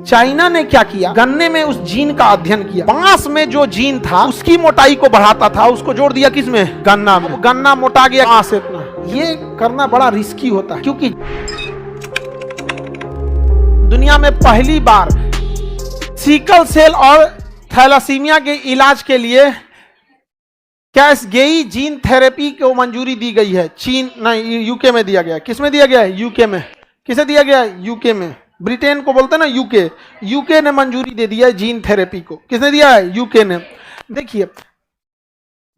China ने क्या किया, गन्ने में उस जीन का अध्ययन किया। बांस में जो जीन था उसकी मोटाई को बढ़ाता था, उसको जोड़ दिया किसमें, गन्ना में। गन्ना मोटा गया बांस इतना। ये करना बड़ा रिस्की होता है, क्योंकि दुनिया में पहली बार सिकल सेल और थैलासीमिया के इलाज के लिए कैसगेई जीन थेरेपी को मंजूरी दी गई है। चीन नहीं, यूके में दिया गया। किसमें दिया गया है, यूके में। किसे दिया गया है, यूके में। ब्रिटेन को बोलते हैं ना यूके, यूके ने मंजूरी दे दिया है जीन थेरेपी को। किसने दिया है, यूके ने। देखिए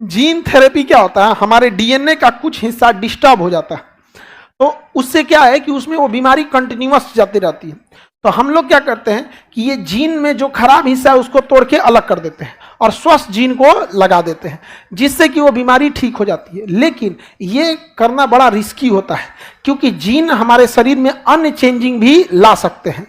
जीन थेरेपी क्या होता है, हमारे डीएनए का कुछ हिस्सा डिस्टर्ब हो जाता है, तो उससे क्या है कि उसमें वो बीमारी कंटिन्यूअस जाती रहती है। तो हम लोग क्या करते हैं कि ये जीन में जो खराब हिस्सा है उसको तोड़ के अलग कर देते हैं और स्वस्थ जीन को लगा देते हैं, जिससे कि वो बीमारी ठीक हो जाती है। लेकिन ये करना बड़ा रिस्की होता है, क्योंकि जीन हमारे शरीर में अन्य चेंजिंग भी ला सकते हैं।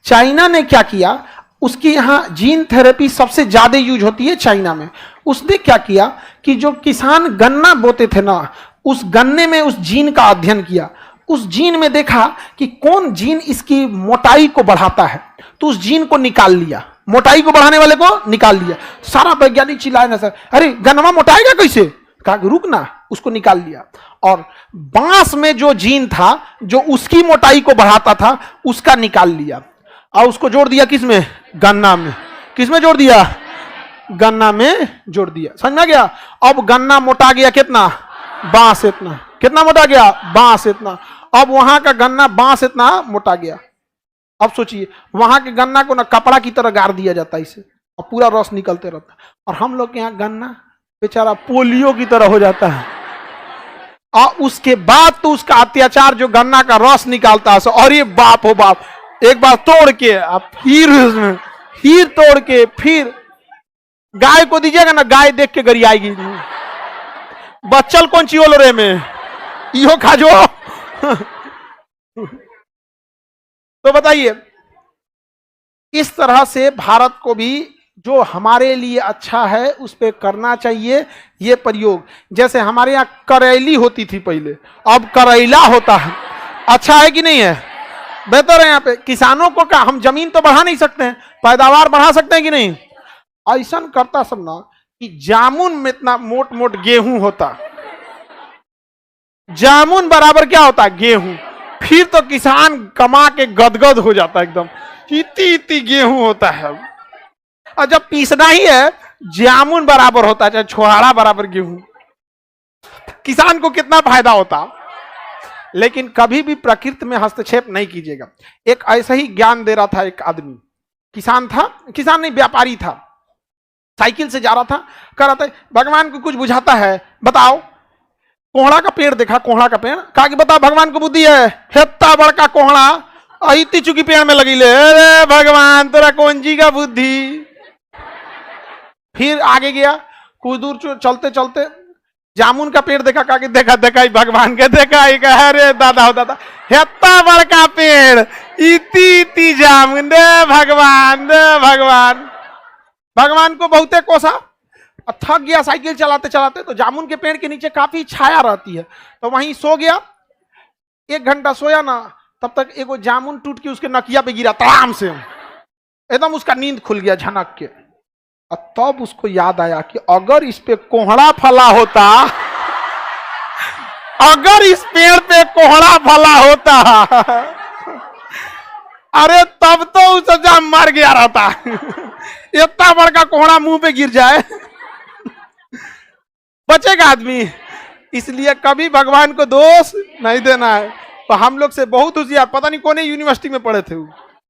चाइना ने क्या किया, उसकी यहाँ जीन थेरेपी सबसे ज्यादा यूज होती है चाइना में। उसने क्या किया कि जो किसान गन्ना बोते थे ना, उस गन्ने में उस जीन का अध्ययन किया। उस जीन में देखा कि कौन जीन इसकी मोटाई को बढ़ाता है, तो उस जीन को निकाल लिया, मोटाई को बढ़ाने वाले को निकाल लिया। सारा वैज्ञानिक चिल्लाए ना, सर अरे गन्ना मोटाएगा कैसे, कहा रुक ना, उसको निकाल लिया। और बांस में जो जीन था जो उसकी मोटाई को बढ़ाता था उसका निकाल लिया और उसको जोड़ दिया किसमें, गन्ना में। किसमें जोड़ दिया, गन्ना में जोड़ दिया। समझ में आ गया। अब गन्ना मोटा गया कितना, बांस इतना। कितना मोटा गया, बांस इतना। अब वहां का गन्ना बांस इतना मोटा गया। अब सोचिए वहां के गन्ना को ना कपड़ा की तरह गाड़ दिया जाता है इसे, और पूरा रस निकलते रहता है। और हम लोग के यहाँ गन्ना बेचारा पोलियो की तरह हो जाता है। और उसके बाद तो उसका अत्याचार जो गन्ना का रस निकालता है, और ये बाप हो बाप, एक बार तोड़ के अब फिर उसमें फिर तोड़ के फिर गाय को दीजिएगा ना, गाय देख के गरियाएगी। बच्चल कौन ची ओलो रे में इहो खाजो। तो बताइए, इस तरह से भारत को भी जो हमारे लिए अच्छा है उस पे करना चाहिए ये प्रयोग। जैसे हमारे यहाँ करेली होती थी पहले, अब करेला होता है। अच्छा है कि नहीं है, बेहतर है। यहाँ पे किसानों को क्या, हम जमीन तो बढ़ा नहीं सकते हैं, पैदावार बढ़ा सकते हैं कि नहीं। ऐसा करता सब ना कि जामुन में इतना मोट मोट गेहूं होता, जामुन बराबर क्या होता है, गेहूं। फिर तो किसान कमा के गदगद हो जाता है एकदम, इतनी इतनी गेहूं होता है। और जब पीसना ही है, जामुन बराबर होता है, चाहे छोहाड़ा बराबर गेहूं। किसान को कितना फायदा होता। लेकिन कभी भी प्रकृति में हस्तक्षेप नहीं कीजिएगा। एक ऐसा ही ज्ञान दे रहा था एक आदमी, किसान था, किसान नहीं व्यापारी था, साइकिल से जा रहा था, कह रहा था भगवान को कुछ बुझाता है बताओ। कोहड़ा का पेड़ देखा, कोहड़ा का पेड़, कहा कि बताओ भगवान को बुद्धि है, हेत्ता बड़का कोहड़ा इतनी चुकी पेड़ में लगी ले, अरे भगवान तेरा कौन जी का बुद्धि। फिर आगे गया, कुछ दूर चलते चलते जामुन का पेड़ देखा, कहा कि देखा देखा भगवान के देखा, अरे दादा हो दादा, हेत्ता बड़का पेड़ इतनी इतनी जामुन, दे भगवान दे भगवान। भगवान को बहुते कोसा, थक गया साइकिल चलाते चलाते। तो जामुन के पेड़ के नीचे काफी छाया रहती है, तो वहीं सो गया। 1 घंटा सोया ना, तब तक एगो जामुन टूट के उसके नकिया पे गिरा तड़ाम से, एकदम उसका नींद खुल गया झनक के। और तब उसको याद आया कि अगर इस पे कोहड़ा फला होता, अगर इस पेड़ पे कोहड़ा फला होता, अरे तब तो उस जाम मर गया रहता। इतना बड़का कोहड़ा मुंह पे गिर जाए, बचेगा आदमी। इसलिए कभी भगवान को दोष नहीं देना है। तो हम लोग से बहुत होशियार, पता नहीं कौन यूनिवर्सिटी में पढ़े थे वो,